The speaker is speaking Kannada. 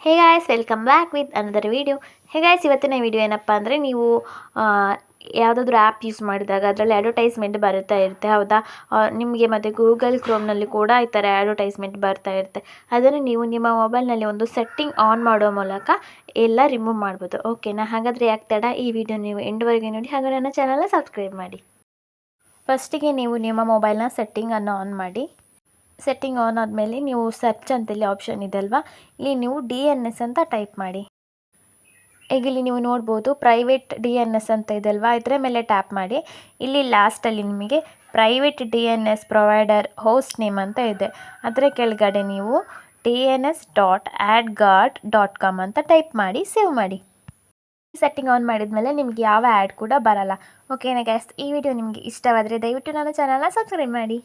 Hey guys welcome back with another video. Hey guys, ಇವತ್ತಿನ ವಿಡಿಯೋ ಏನಪ್ಪ ಅಂದರೆ, ನೀವು ಯಾವುದಾದ್ರೂ ಆ್ಯಪ್ ಯೂಸ್ ಮಾಡಿದಾಗ ಅದರಲ್ಲಿ ಅಡ್ವರ್ಟೈಸ್ಮೆಂಟ್ ಬರ್ತಾ ಇರುತ್ತೆ, ಹೌದಾ? ನಿಮಗೆ ಮತ್ತು ಗೂಗಲ್ ಕ್ರೋಮ್ನಲ್ಲಿ ಕೂಡ ಈ ಥರ ಅಡ್ವರ್ಟೈಸ್ಮೆಂಟ್ ಬರ್ತಾ ಇರುತ್ತೆ. ಅದನ್ನು ನೀವು ನಿಮ್ಮ ಮೊಬೈಲ್ನಲ್ಲಿ ಒಂದು ಸೆಟ್ಟಿಂಗ್ ಆನ್ ಮಾಡೋ ಮೂಲಕ ಎಲ್ಲ ರಿಮೂವ್ ಮಾಡ್ಬೋದು. ಓಕೆನಾ? ಹಾಗಾದರೆ ಯಾಕೆ ತಡ, ಈ ವಿಡಿಯೋ ನೀವು ಎಂಡ್ವರೆಗೆ ನೋಡಿ, ಹಾಗೂ ನನ್ನ ಚಾನಲ್ನ ಸಬ್ಸ್ಕ್ರೈಬ್ ಮಾಡಿ. ಫಸ್ಟಿಗೆ ನೀವು ನಿಮ್ಮ ಮೊಬೈಲ್ನ ಸೆಟ್ಟಿಂಗನ್ನು ಆನ್ ಮಾಡಿ. ಸೆಟ್ಟಿಂಗ್ ಆನ್ ಆದಮೇಲೆ ನೀವು ಸರ್ಚ್ ಅಂತೇಳಿ ಆಪ್ಷನ್ ಇದೆ ಅಲ್ವಾ, ಇಲ್ಲಿ ನೀವು DNS ಅಂತ ಟೈಪ್ ಮಾಡಿ. ಈಗ ಇಲ್ಲಿ ನೀವು ನೋಡ್ಬೋದು ಪ್ರೈವೇಟ್ DNS ಅಂತ ಇದೆ ಅಲ್ವಾ, ಇದರ ಮೇಲೆ ಟ್ಯಾಪ್ ಮಾಡಿ. ಇಲ್ಲಿ ಲಾಸ್ಟಲ್ಲಿ ನಿಮಗೆ private DNS provider host name ಅಂತ ಇದೆ. ಅದರ ಕೆಳಗಡೆ ನೀವು dns.adguard.com ಅಂತ ಟೈಪ್ ಮಾಡಿ ಸೇವ್ ಮಾಡಿ. ಸೆಟ್ಟಿಂಗ್ ಆನ್ ಮಾಡಿದ್ಮೇಲೆ ನಿಮಗೆ ಯಾವ ಆ್ಯಡ್ ಕೂಡ ಬರಲ್ಲ. ಓಕೆನಾ ಗೈಸ್? ಈ ವಿಡಿಯೋ ನಿಮಗೆ ಇಷ್ಟವಾದರೆ ದಯವಿಟ್ಟು ನನ್ನ ಚಾನಲ್ನ ಸಬ್ಸ್ಕ್ರೈಬ್ ಮಾಡಿ.